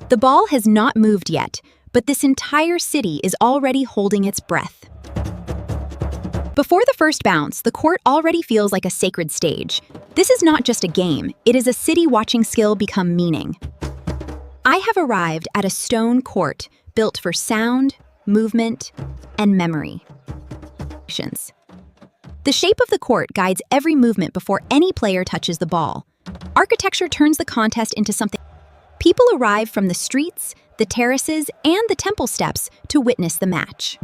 The ball has not moved yet, but this entire city is already holding its breath. Before the first bounce, the court already feels like a sacred stage. This is not just a game, it is a city watching skill become meaning. I have arrived at a stone court built for sound, movement, and memory. The shape of the court guides every movement before any player touches the ball. Architecture turns the contest into something. People arrive from the streets, the terraces, and the temple steps to witness the match.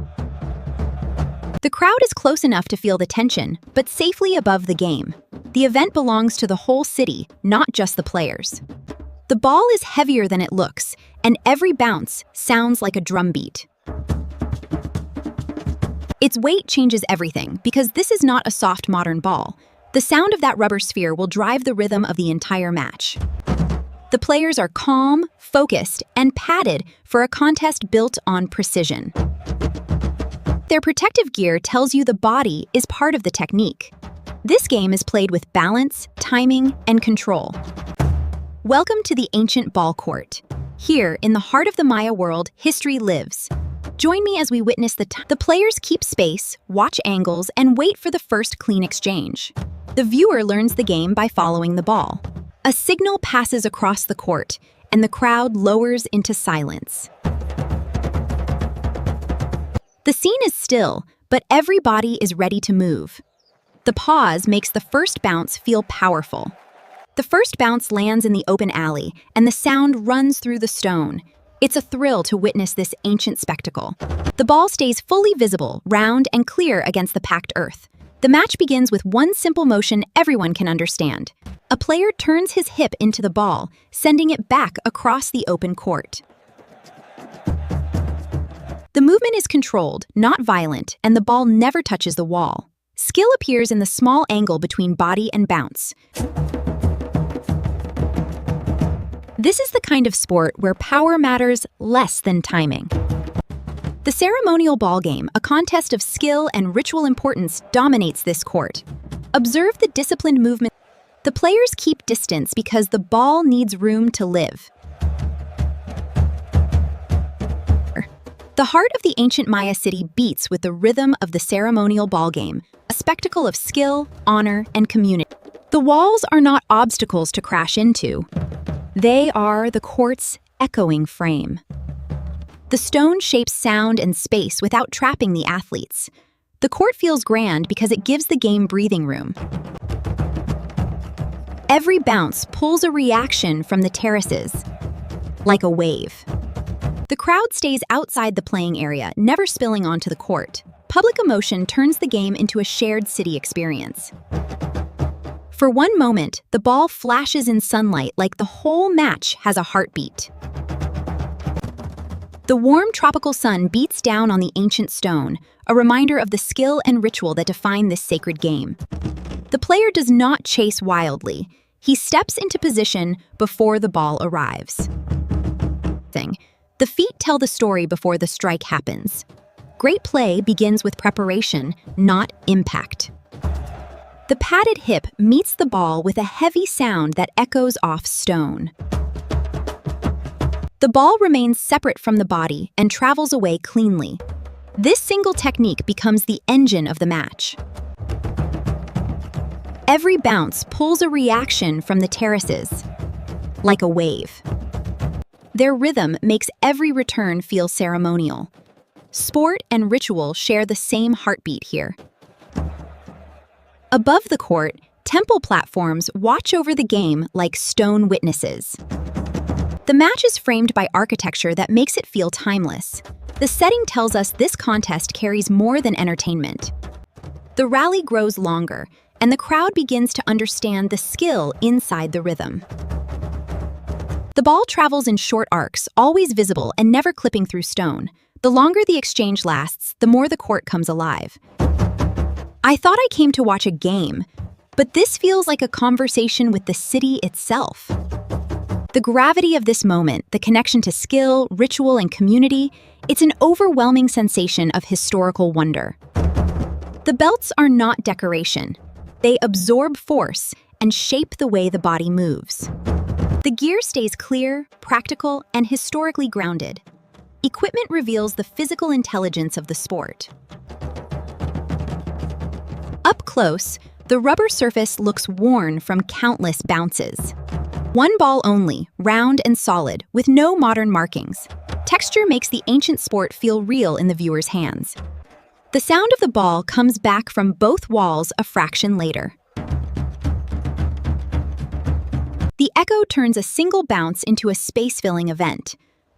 The crowd is close enough to feel the tension, but safely above the game. The event belongs to the whole city, not just the players. The ball is heavier than it looks, and every bounce sounds like a drumbeat. Its weight changes everything, because this is not a soft modern ball. The sound of that rubber sphere will drive the rhythm of the entire match. The players are calm, focused, and padded for a contest built on precision. Their protective gear tells you the body is part of the technique. This game is played with balance, timing, and control. Welcome to the ancient ball court. Here, in the heart of the Maya world, history lives. Join me as we witness the players keep space, watch angles, and wait for the first clean exchange. The viewer learns the game by following the ball. A signal passes across the court, and the crowd lowers into silence. The scene is still, but every body is ready to move. The pause makes the first bounce feel powerful. The first bounce lands in the open alley, and the sound runs through the stone. It's a thrill to witness this ancient spectacle. The ball stays fully visible, round, and clear against the packed earth. The match begins with one simple motion everyone can understand. A player turns his hip into the ball, sending it back across the open court. The movement is controlled, not violent, and the ball never touches the wall. Skill appears in the small angle between body and bounce. This is the kind of sport where power matters less than timing. The ceremonial ball game, a contest of skill and ritual importance, dominates this court. Observe the disciplined movement. The players keep distance because the ball needs room to live. The heart of the ancient Maya city beats with the rhythm of the ceremonial ball game, a spectacle of skill, honor, and community. The walls are not obstacles to crash into. They are the court's echoing frame. The stone shapes sound and space without trapping the athletes. The court feels grand because it gives the game breathing room. Every bounce pulls a reaction from the terraces, like a wave. The crowd stays outside the playing area, never spilling onto the court. Public emotion turns the game into a shared city experience. For one moment, the ball flashes in sunlight like the whole match has a heartbeat. The warm tropical sun beats down on the ancient stone, a reminder of the skill and ritual that define this sacred game. The player does not chase wildly. He steps into position before the ball arrives. The feet tell the story before the strike happens. Great play begins with preparation, not impact. The padded hip meets the ball with a heavy sound that echoes off stone. The ball remains separate from the body and travels away cleanly. This single technique becomes the engine of the match. Every bounce pulls a reaction from the terraces, like a wave. Their rhythm makes every return feel ceremonial. Sport and ritual share the same heartbeat here. Above the court, temple platforms watch over the game like stone witnesses. The match is framed by architecture that makes it feel timeless. The setting tells us this contest carries more than entertainment. The rally grows longer, and the crowd begins to understand the skill inside the rhythm. The ball travels in short arcs, always visible and never clipping through stone. The longer the exchange lasts, the more the court comes alive. I thought I came to watch a game, but this feels like a conversation with the city itself. The gravity of this moment, the connection to skill, ritual, and community, it's an overwhelming sensation of historical wonder. The belts are not decoration. They absorb force and shape the way the body moves. The gear stays clear, practical, and historically grounded. Equipment reveals the physical intelligence of the sport. Up close, the rubber surface looks worn from countless bounces. One ball only, round and solid, with no modern markings. Texture makes the ancient sport feel real in the viewer's hands. The sound of the ball comes back from both walls a fraction later. The echo turns a single bounce into a space-filling event.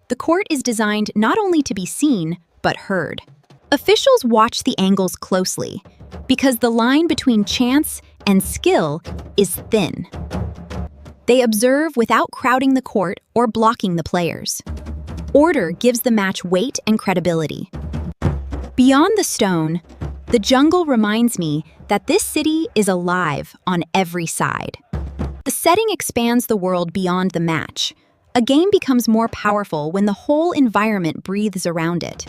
The court is designed not only to be seen, but heard. Officials watch the angles closely, because the line between chance and skill is thin. They observe without crowding the court or blocking the players. Order gives the match weight and credibility. Beyond the stone, the jungle reminds me that this city is alive on every side. The setting expands the world beyond the match. A game becomes more powerful when the whole environment breathes around it.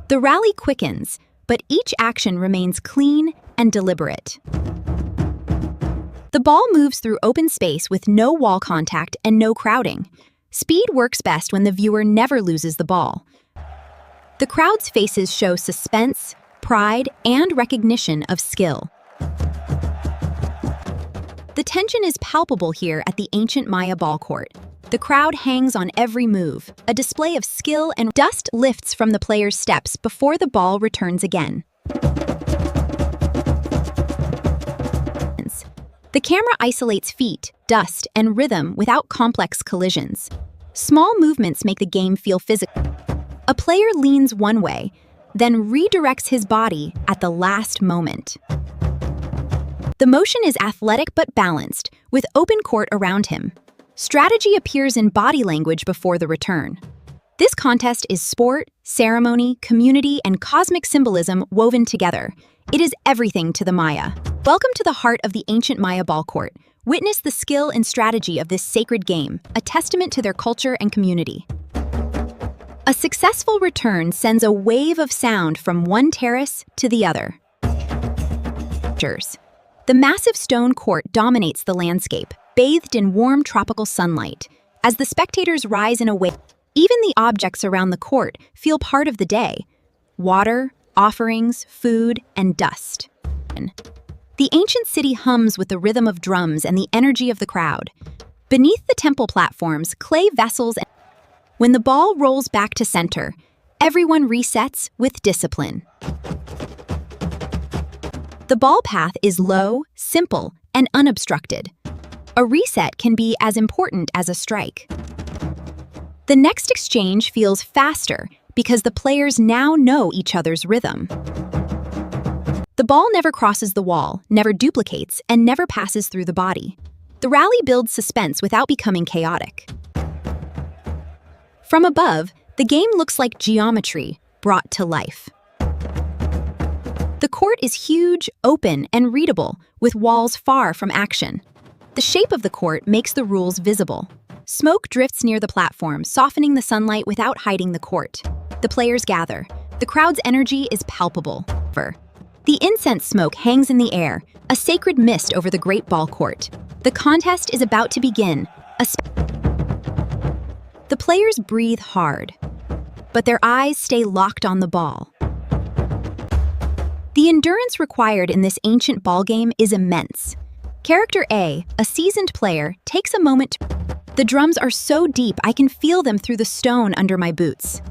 The rally quickens, but each action remains clean and deliberate. The ball moves through open space with no wall contact and no crowding. Speed works best when the viewer never loses the ball. The crowd's faces show suspense, pride, and recognition of skill. The tension is palpable here at the ancient Maya ballcourt. The crowd hangs on every move, a display of skill, and dust lifts from the player's steps before the ball returns again. The camera isolates feet, dust, and rhythm without complex collisions. Small movements make the game feel physical. A player leans one way, then redirects his body at the last moment. The motion is athletic but balanced, with open court around him. Strategy appears in body language before the return. This contest is sport, ceremony, community, and cosmic symbolism woven together. It is everything to the Maya. Welcome to the heart of the ancient Maya ballcourt. Witness the skill and strategy of this sacred game, a testament to their culture and community. A successful return sends a wave of sound from one terrace to the other. The massive stone court dominates the landscape, bathed in warm tropical sunlight. As the spectators rise in a wave, even the objects around the court feel part of the day. Water, offerings, food, and dust. The ancient city hums with the rhythm of drums and the energy of the crowd. Beneath the temple platforms, clay vessels, and when the ball rolls back to center, everyone resets with discipline. The ball path is low, simple, and unobstructed. A reset can be as important as a strike. The next exchange feels faster because the players now know each other's rhythm. The ball never crosses the wall, never duplicates, and never passes through the body. The rally builds suspense without becoming chaotic. From above, the game looks like geometry brought to life. The court is huge, open, and readable, with walls far from action. The shape of the court makes the rules visible. Smoke drifts near the platform, softening the sunlight without hiding the court. The players gather. The crowd's energy is palpable. The incense smoke hangs in the air, a sacred mist over the great ball court. The contest is about to begin. The players breathe hard, but their eyes stay locked on the ball. The endurance required in this ancient ball game is immense. Character A, a seasoned player, takes a moment. The drums are so deep I can feel them through the stone under my boots.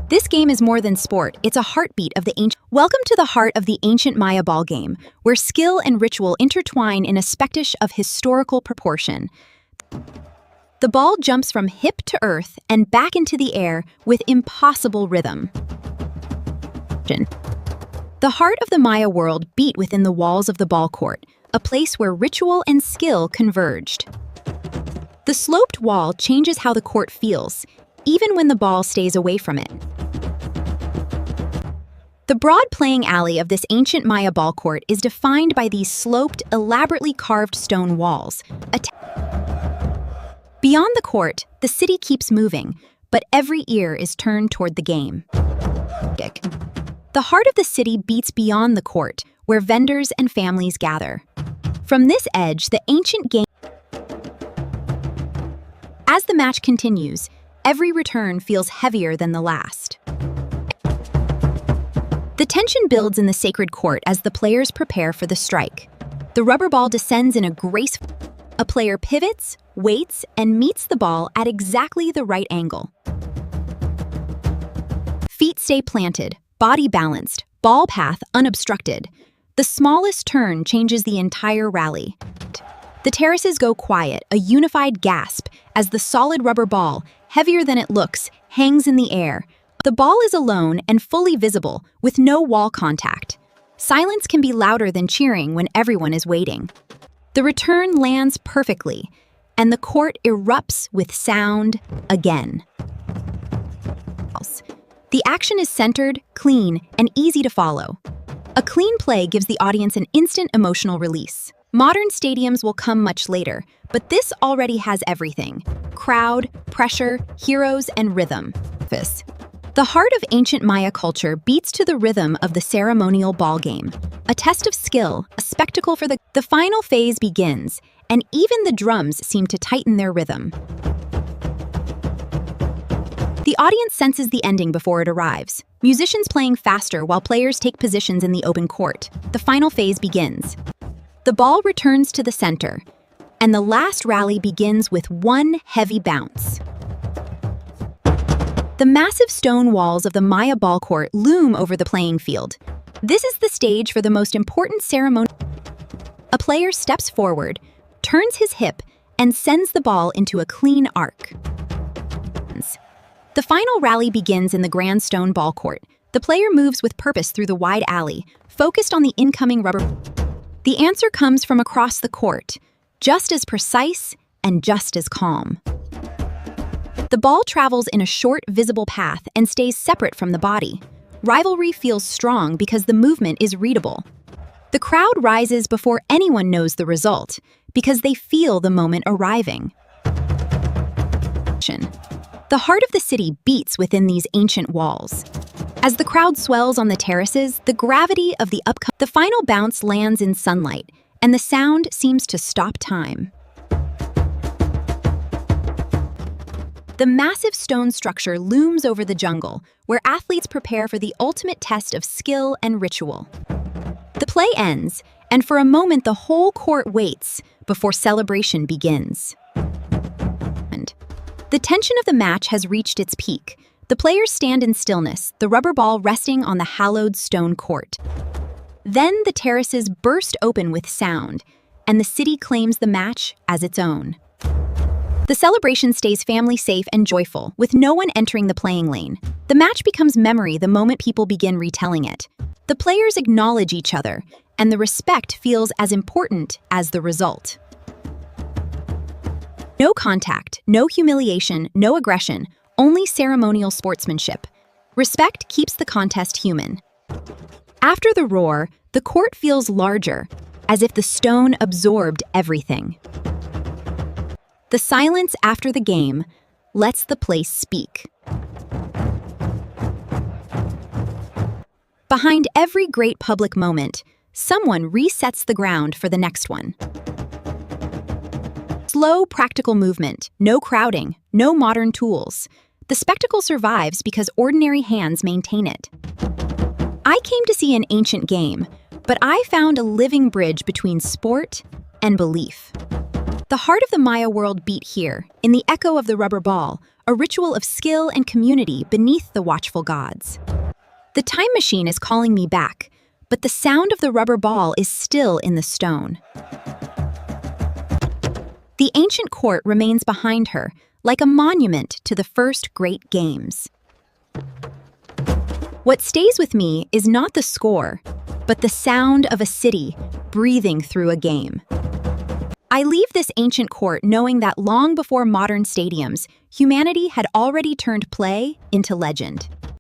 This game is more than sport, it's a heartbeat of the ancient. Welcome to the heart of the ancient Maya ball game, where skill and ritual intertwine in a spectacle of historical proportion. The ball jumps from hip to earth and back into the air with impossible rhythm. The heart of the Maya world beat within the walls of the ball court, a place where ritual and skill converged. The sloped wall changes how the court feels, even when the ball stays away from it. The broad playing alley of this ancient Maya ball court is defined by these sloped, elaborately carved stone walls. Beyond the court, the city keeps moving, but every ear is turned toward the game. The heart of the city beats beyond the court, where vendors and families gather. From this edge, the ancient game As the match continues, every return feels heavier than the last. The tension builds in the sacred court as the players prepare for the strike. The rubber ball descends in a graceful. A player pivots, waits, and meets the ball at exactly the right angle. Feet stay planted, body balanced, ball path unobstructed. The smallest turn changes the entire rally. The terraces go quiet, a unified gasp, as the solid rubber ball, heavier than it looks, hangs in the air. The ball is alone and fully visible, with no wall contact. Silence can be louder than cheering when everyone is waiting. The return lands perfectly, and the court erupts with sound again. The action is centered, clean, and easy to follow. A clean play gives the audience an instant emotional release. Modern stadiums will come much later, but this already has everything: crowd, pressure, heroes, and rhythm. The heart of ancient Maya culture beats to the rhythm of the ceremonial ball game, a test of skill, a spectacle for the final phase begins, and even the drums seem to tighten their rhythm. The audience senses the ending before it arrives. Musicians playing faster while players take positions in the open court. The final phase begins. The ball returns to the center, and the last rally begins with one heavy bounce. The massive stone walls of the Maya ballcourt loom over the playing field. This is the stage for the most important ceremony. A player steps forward, turns his hip, and sends the ball into a clean arc. The final rally begins in the grand stone ballcourt. The player moves with purpose through the wide alley, focused on the incoming rubber. The answer comes from across the court, just as precise and just as calm. The ball travels in a short, visible path and stays separate from the body. Rivalry feels strong because the movement is readable. The crowd rises before anyone knows the result, because they feel the moment arriving. The heart of the city beats within these ancient walls. As the crowd swells on the terraces, the gravity of the final bounce lands in sunlight, and the sound seems to stop time. The massive stone structure looms over the jungle, where athletes prepare for the ultimate test of skill and ritual. The play ends, and for a moment the whole court waits before celebration begins. The tension of the match has reached its peak. The players stand in stillness, the rubber ball resting on the hallowed stone court. Then the terraces burst open with sound, and the city claims the match as its own. The celebration stays family safe and joyful, with no one entering the playing lane. The match becomes memory the moment people begin retelling it. The players acknowledge each other, and the respect feels as important as the result. No contact, no humiliation, no aggression, only ceremonial sportsmanship. Respect keeps the contest human. After the roar, the court feels larger, as if the stone absorbed everything. The silence after the game lets the place speak. Behind every great public moment, someone resets the ground for the next one. Slow, practical movement, no crowding, no modern tools. The spectacle survives because ordinary hands maintain it. I came to see an ancient game, but I found a living bridge between sport and belief. The heart of the Maya world beat here, in the echo of the rubber ball, a ritual of skill and community beneath the watchful gods. The time machine is calling me back, but the sound of the rubber ball is still in the stone. The ancient court remains behind her, like a monument to the first great games. What stays with me is not the score, but the sound of a city breathing through a game. I leave this ancient court knowing that long before modern stadiums, humanity had already turned play into legend.